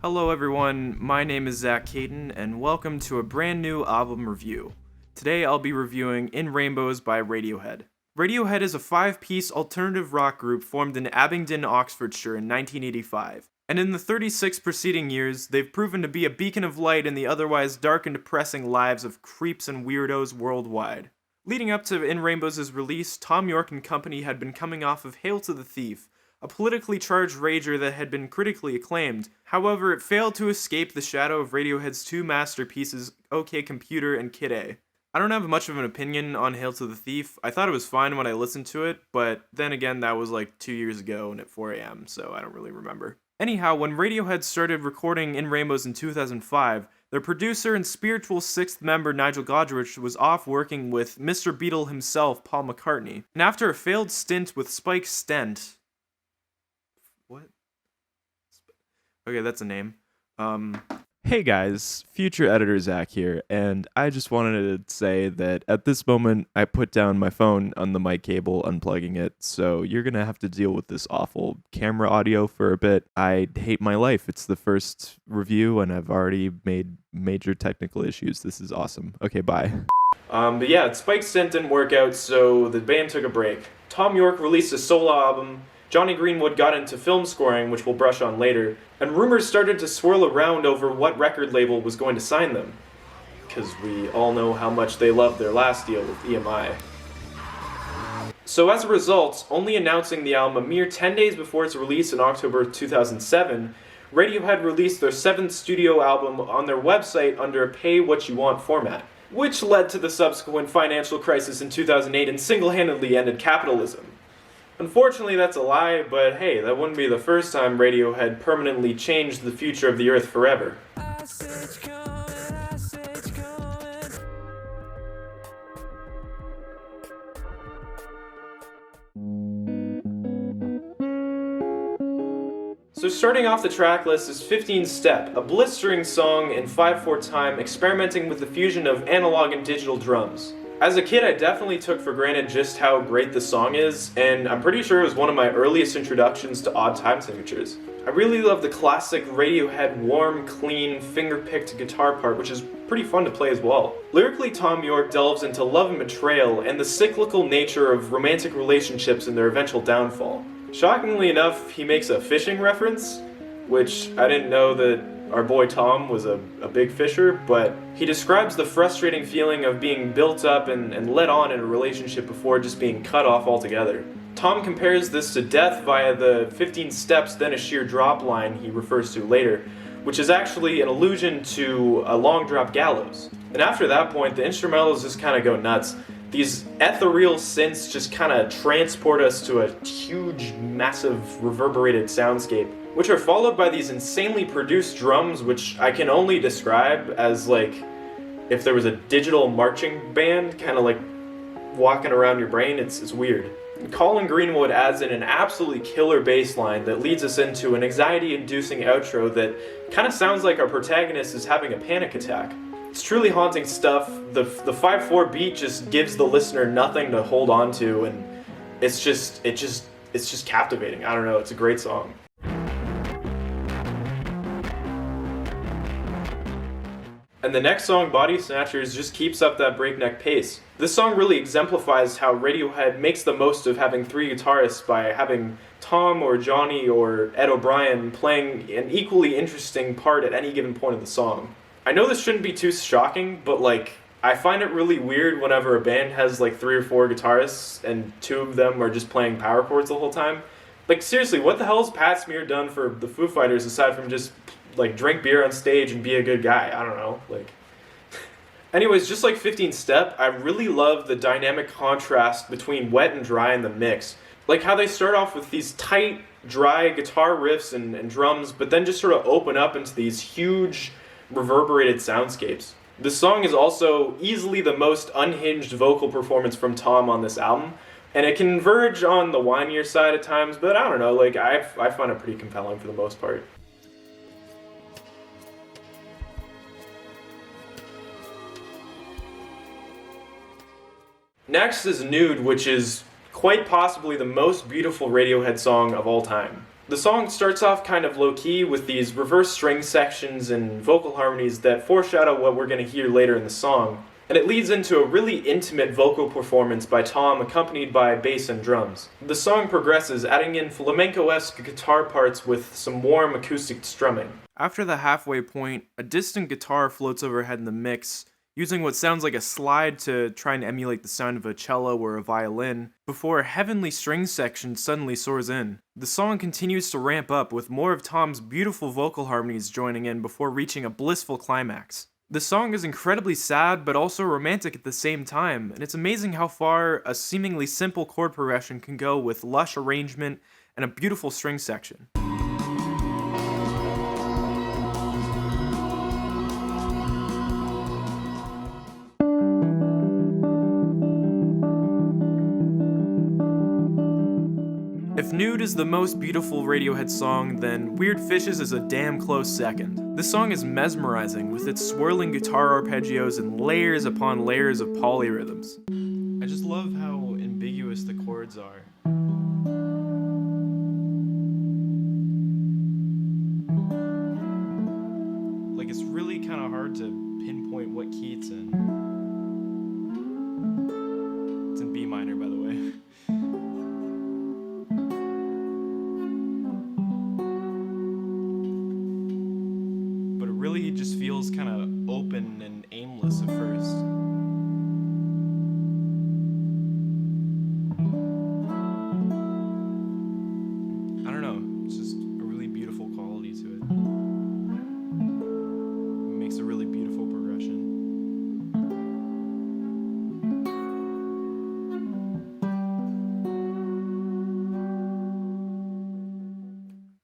Hello everyone, my name is Zach Caden, and welcome to a brand new album review. Today I'll be reviewing In Rainbows by Radiohead. Radiohead is a 5-piece alternative rock group formed in Abingdon, Oxfordshire in 1985. And in the 36 preceding years, they've proven to be a beacon of light in the otherwise dark and depressing lives of creeps and weirdos worldwide. Leading up to In Rainbows' release, Tom York and company had been coming off of Hail to the Thief, a politically charged rager that had been critically acclaimed. However, it failed to escape the shadow of Radiohead's two masterpieces, OK Computer and Kid A. I don't have much of an opinion on Hail to the Thief. I thought it was fine when I listened to it, but then again, that was like 2 years ago and at 4 a.m., so I don't really remember. Anyhow, when Radiohead started recording In Rainbows in 2005, their producer and spiritual sixth member Nigel Godrich was off working with Mr. Beatle himself, Paul McCartney. And after a failed stint with Spike Stent... What? Okay, that's a name. Hey guys, future editor Zach here, and I just wanted to say that at this moment I put down my phone on the mic cable, unplugging it, so you're gonna have to deal with this awful camera audio for a bit. I hate my life. It's the first review and I've already made major technical issues. This is awesome. Okay, bye. But yeah, Spike's stint didn't work out, so the band took a break. Tom York released a solo album, Johnny Greenwood got into film scoring, which we'll brush on later, and rumors started to swirl around over what record label was going to sign them. Because we all know how much they loved their last deal with EMI. So as a result, only announcing the album a mere 10 days before its release in October 2007, Radiohead released their 7th studio album on their website under a pay-what-you-want format, which led to the subsequent financial crisis in 2008 and single-handedly ended capitalism. Unfortunately, that's a lie, but hey, that wouldn't be the first time Radiohead permanently changed the future of the Earth forever. So starting off the track list is 15 Step, a blistering song in 5/4 time experimenting with the fusion of analog and digital drums. As a kid, I definitely took for granted just how great the song is, and I'm pretty sure it was one of my earliest introductions to odd time signatures. I really love the classic Radiohead warm, clean, finger-picked guitar part, which is pretty fun to play as well. Lyrically, Tom York delves into love and betrayal and the cyclical nature of romantic relationships and their eventual downfall. Shockingly enough, he makes a fishing reference, which I didn't know that our boy Tom was a big fisher, but he describes the frustrating feeling of being built up and led on in a relationship before just being cut off altogether. Tom compares this to death via the 15 steps then a sheer drop line he refers to later, which is actually an allusion to a long drop gallows. And after that point, the instrumentals just kind of go nuts. These ethereal synths just kind of transport us to a huge, massive, reverberated soundscape, which are followed by these insanely produced drums, which I can only describe as like if there was a digital marching band kind of like walking around your brain. It's weird. Colin Greenwood adds in an absolutely killer bass line that leads us into an anxiety-inducing outro that kind of sounds like our protagonist is having a panic attack. It's truly haunting stuff. The 5/4 beat just gives the listener nothing to hold on to, and it's just captivating. I don't know, it's a great song. And the next song, Body Snatchers, just keeps up that breakneck pace. This song really exemplifies how Radiohead makes the most of having 3 guitarists by having Tom or Johnny or Ed O'Brien playing an equally interesting part at any given point of the song. I know this shouldn't be too shocking, but like, I find it really weird whenever a band has like 3 or 4 guitarists and 2 of them are just playing power chords the whole time. Like seriously, what the hell has Pat Smear done for the Foo Fighters aside from just like drink beer on stage and be a good guy? I don't know, like... Anyways, just like 15 Step, I really love the dynamic contrast between wet and dry in the mix. Like how they start off with these tight, dry guitar riffs and drums, but then just sort of open up into these huge, reverberated soundscapes. This song is also easily the most unhinged vocal performance from Tom on this album, and it can verge on the whinier side at times, but I don't know, like I find it pretty compelling for the most part. Next is Nude, which is quite possibly the most beautiful Radiohead song of all time. The song starts off kind of low-key with these reverse string sections and vocal harmonies that foreshadow what we're going to hear later in the song, and it leads into a really intimate vocal performance by Tom accompanied by bass and drums. The song progresses, adding in flamenco-esque guitar parts with some warm acoustic strumming. After the halfway point, a distant guitar floats overhead in the mix, using what sounds like a slide to try and emulate the sound of a cello or a violin, before a heavenly string section suddenly soars in. The song continues to ramp up, with more of Tom's beautiful vocal harmonies joining in before reaching a blissful climax. The song is incredibly sad, but also romantic at the same time, and it's amazing how far a seemingly simple chord progression can go with lush arrangement and a beautiful string section. If Nude is the most beautiful Radiohead song, then Weird Fishes is a damn close second. This song is mesmerizing, with its swirling guitar arpeggios and layers upon layers of polyrhythms. I just love how ambiguous the chords are. Like, it's really kind of hard to pinpoint what key it's in. It's in B minor, by the way. Really just feels kind of open and aimless at first. I don't know, it's just a really beautiful quality to it. It makes a really beautiful progression.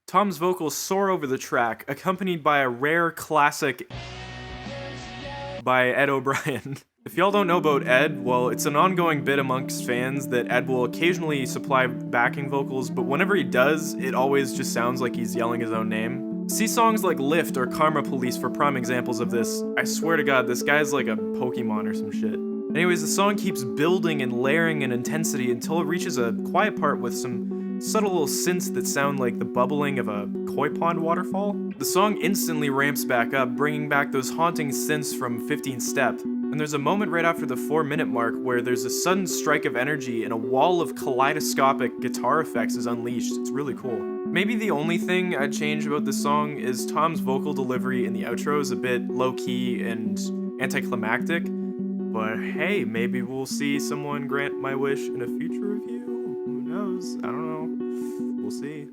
Tom's vocals soar over the track, accompanied by a rare classic by Ed O'Brien. If y'all don't know about Ed, well, it's an ongoing bit amongst fans that Ed will occasionally supply backing vocals, but whenever he does, it always just sounds like he's yelling his own name. See songs like Lift or Karma Police for prime examples of this. I swear to God, this guy's like a Pokemon or some shit. Anyways, the song keeps building and layering in intensity until it reaches a quiet part with some subtle little synths that sound like the bubbling of a koi pond waterfall. The song instantly ramps back up, bringing back those haunting synths from 15 Step. And there's a moment right after the 4-minute mark where there's a sudden strike of energy and a wall of kaleidoscopic guitar effects is unleashed. It's really cool. Maybe the only thing I'd change about this song is Tom's vocal delivery in the outro is a bit low-key and anticlimactic. But hey, maybe we'll see someone grant my wish in a future review. Who knows? I don't know. We'll see.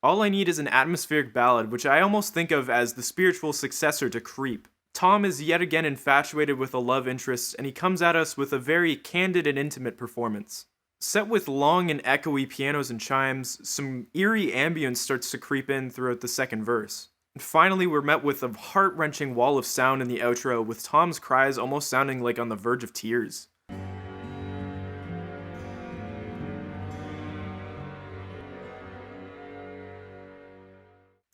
All I Need is an atmospheric ballad, which I almost think of as the spiritual successor to Creep. Tom is yet again infatuated with a love interest, and he comes at us with a very candid and intimate performance. Set with long and echoey pianos and chimes, some eerie ambience starts to creep in throughout the second verse. And finally, we're met with a heart-wrenching wall of sound in the outro, with Tom's cries almost sounding like on the verge of tears.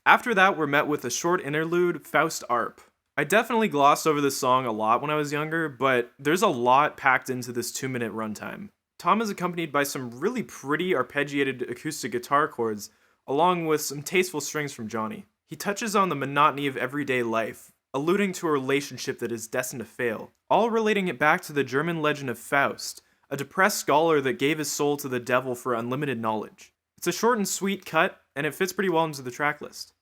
After that, we're met with a short interlude, Faust Arp. I definitely glossed over this song a lot when I was younger, but there's a lot packed into this 2-minute runtime. Tom is accompanied by some really pretty arpeggiated acoustic guitar chords, along with some tasteful strings from Johnny. He touches on the monotony of everyday life, alluding to a relationship that is destined to fail, all relating it back to the German legend of Faust, a depressed scholar that gave his soul to the devil for unlimited knowledge. It's a short and sweet cut, and it fits pretty well into the track list.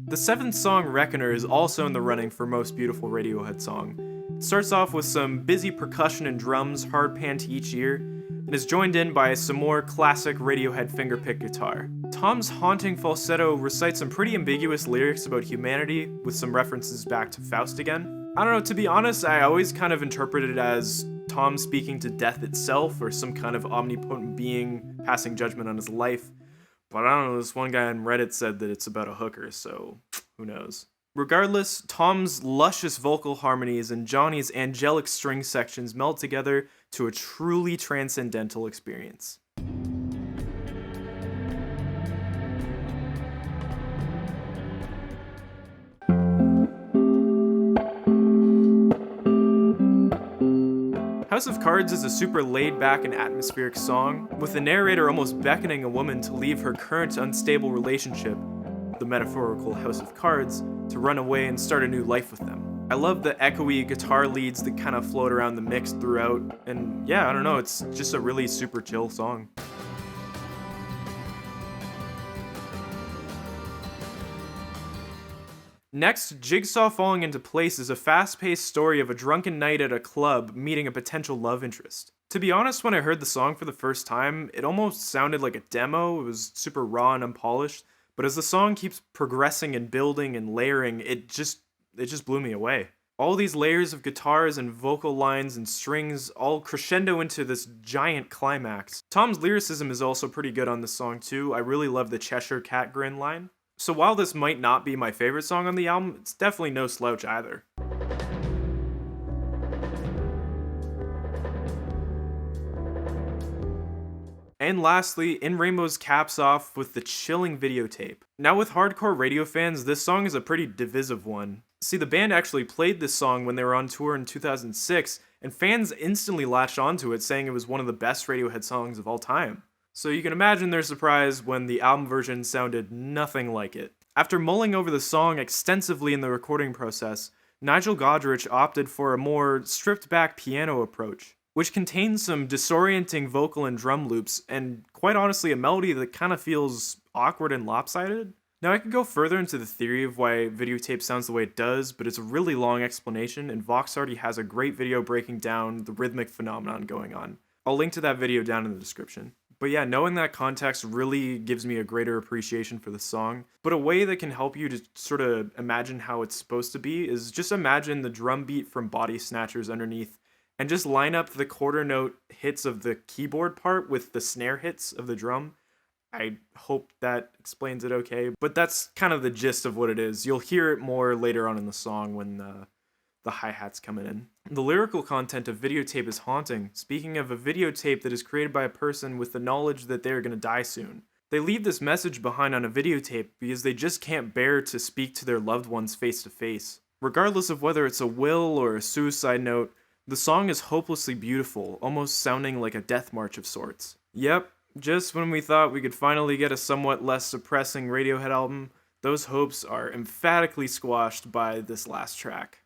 The 7th song, Reckoner, is also in the running for most beautiful Radiohead song. It starts off with some busy percussion and drums hard panned to each ear, and is joined in by some more classic Radiohead fingerpick guitar. Tom's haunting falsetto recites some pretty ambiguous lyrics about humanity, with some references back to Faust again. I don't know, to be honest, I always kind of interpreted it as Tom speaking to death itself, or some kind of omnipotent being passing judgment on his life. But I don't know, this one guy on Reddit said that it's about a hooker, so who knows. Regardless, Tom's luscious vocal harmonies and Johnny's angelic string sections meld together to a truly transcendental experience. House of Cards is a super laid-back and atmospheric song, with the narrator almost beckoning a woman to leave her current unstable relationship, the metaphorical House of Cards, to run away and start a new life with them. I love the echoey guitar leads that kind of float around the mix throughout, and yeah, I don't know, it's just a really super chill song. Next, Jigsaw Falling Into Place is a fast-paced story of a drunken night at a club meeting a potential love interest. To be honest, when I heard the song for the first time, it almost sounded like a demo. It was super raw and unpolished, but as the song keeps progressing and building and layering, it just blew me away. All these layers of guitars and vocal lines and strings all crescendo into this giant climax. Tom's lyricism is also pretty good on this song too. I really love the Cheshire Cat grin line. So while this might not be my favorite song on the album, it's definitely no slouch either. And lastly, In Rainbows caps off with the chilling videotape. Now with hardcore radio fans, this song is a pretty divisive one. See, the band actually played this song when they were on tour in 2006, and fans instantly latched onto it, saying it was one of the best Radiohead songs of all time. So you can imagine their surprise when the album version sounded nothing like it. After mulling over the song extensively in the recording process, Nigel Godrich opted for a more stripped-back piano approach, which contains some disorienting vocal and drum loops, and quite honestly a melody that kind of feels awkward and lopsided. Now I could go further into the theory of why videotape sounds the way it does, but it's a really long explanation, and Vox already has a great video breaking down the rhythmic phenomenon going on. I'll link to that video down in the description. But yeah, knowing that context really gives me a greater appreciation for the song. But a way that can help you to sort of imagine how it's supposed to be is just imagine the drum beat from Body Snatchers underneath, and just line up the quarter note hits of the keyboard part with the snare hits of the drum. I hope that explains it okay, but that's kind of the gist of what it is. You'll hear it more later on in the song when the hi-hats coming in. The lyrical content of videotape is haunting. Speaking of a videotape that is created by a person with the knowledge that they're gonna die soon. They leave this message behind on a videotape because they just can't bear to speak to their loved ones face to face. Regardless of whether it's a will or a suicide note, the song is hopelessly beautiful, almost sounding like a death march of sorts. Yep, just when we thought we could finally get a somewhat less depressing Radiohead album, those hopes are emphatically squashed by this last track.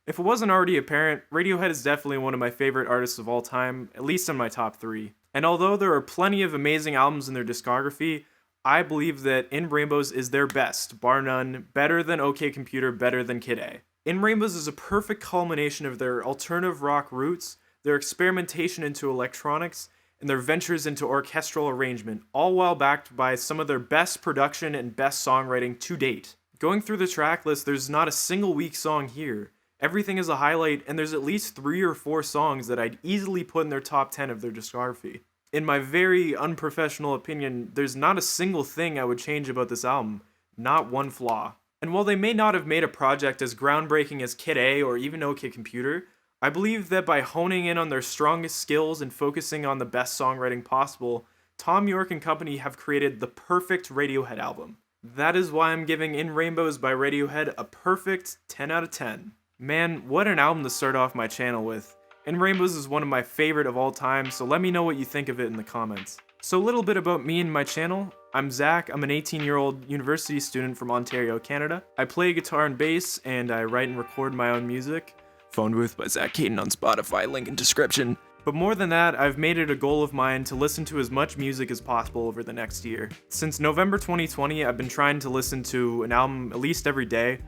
If it wasn't already apparent, Radiohead is definitely one of my favorite artists of all time, at least in my top 3. And although there are plenty of amazing albums in their discography, I believe that In Rainbows is their best, bar none, better than OK Computer, better than Kid A. In Rainbows is a perfect culmination of their alternative rock roots, their experimentation into electronics, and their ventures into orchestral arrangement, all while backed by some of their best production and best songwriting to date. Going through the track list, there's not a single weak song here. Everything is a highlight, and there's at least 3 or 4 songs that I'd easily put in their top 10 of their discography. In my very unprofessional opinion, there's not a single thing I would change about this album, not one flaw. And while they may not have made a project as groundbreaking as Kid A or even OK Computer, I believe that by honing in on their strongest skills and focusing on the best songwriting possible, Tom York and company have created the perfect Radiohead album. That is why I'm giving In Rainbows by Radiohead a perfect 10 out of 10. Man, what an album to start off my channel with. In Rainbows is one of my favorite of all time, so let me know what you think of it in the comments. So a little bit about me and my channel. I'm Zach, I'm an 18-year-old university student from Ontario, Canada. I play guitar and bass, and I write and record my own music. Phone Booth by Zach Caden on Spotify, link in description. But more than that, I've made it a goal of mine to listen to as much music as possible over the next year. Since November 2020, I've been trying to listen to an album at least every day,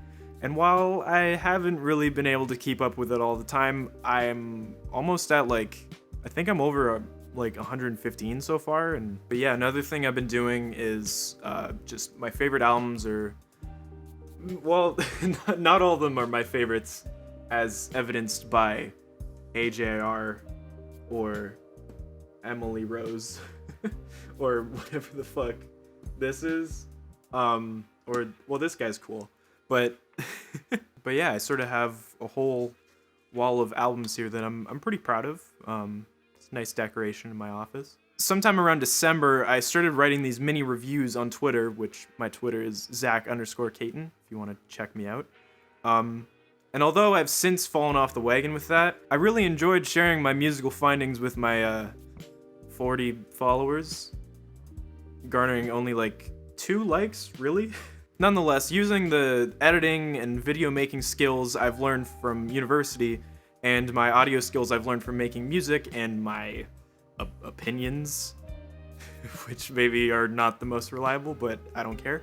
and while I haven't really been able to keep up with it all the time, I'm almost at I think I'm over 115 so far. But yeah, another thing I've been doing is just my favorite albums are, well, not all of them are my favorites, as evidenced by AJR or Emily Rose or whatever the fuck this is. This guy's cool. But yeah, I sort of have a whole wall of albums here that I'm pretty proud of. It's a nice decoration in my office. sometime around December, I started writing these mini reviews on Twitter, which my Twitter is Zach_Caton, if you want to check me out. And although I've since fallen off the wagon with that, I really enjoyed sharing my musical findings with my 40 followers, garnering only like 2 likes, really? Nonetheless, using the editing and video making skills I've learned from university and my audio skills I've learned from making music and my opinions, which maybe are not the most reliable, but I don't care.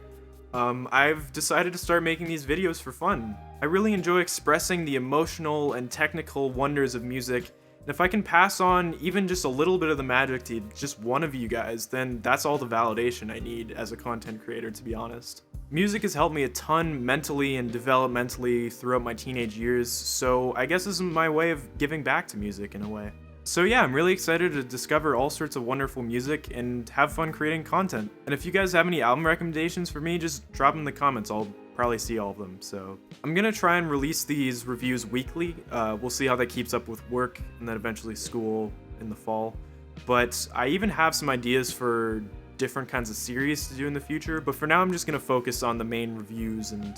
I've decided to start making these videos for fun. I really enjoy expressing the emotional and technical wonders of music, and if I can pass on even just a little bit of the magic to just one of you guys, then that's all the validation I need as a content creator, to be honest. Music has helped me a ton mentally and developmentally throughout my teenage years, so I guess this is my way of giving back to music in a way. So yeah, I'm really excited to discover all sorts of wonderful music and have fun creating content. And if you guys have any album recommendations for me, just drop them in the comments. I'll probably see all of them. So I'm gonna try and release these reviews weekly. We'll see how that keeps up with work and then eventually school in the fall. But I even have some ideas for different kinds of series to do in the future. But for now, I'm just gonna focus on the main reviews and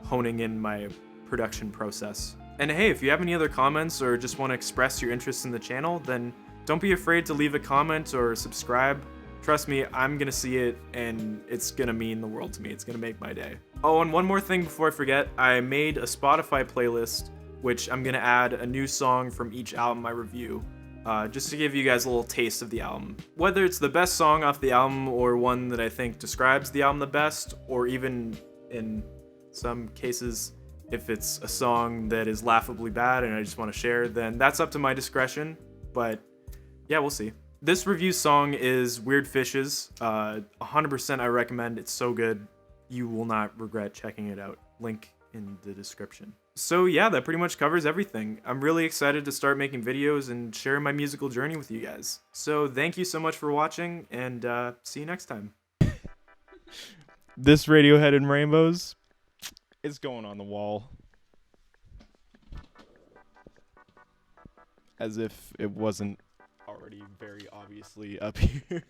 honing in my production process. And hey, if you have any other comments or just want to express your interest in the channel, then don't be afraid to leave a comment or subscribe. Trust me, I'm gonna see it and it's gonna mean the world to me. It's gonna make my day. Oh, and one more thing before I forget, I made a Spotify playlist, which I'm gonna add a new song from each album I review, just to give you guys a little taste of the album. Whether it's the best song off the album or one that I think describes the album the best, or even in some cases, if it's a song that is laughably bad and I just want to share, then that's up to my discretion. But yeah, we'll see. This review song is Weird Fishes. 100% I recommend. It's so good. You will not regret checking it out. Link in the description. So yeah, that pretty much covers everything. I'm really excited to start making videos and share my musical journey with you guys. So thank you so much for watching, and see you next time. This Radiohead and Rainbows, it's going on the wall. As if it wasn't already very obviously up here.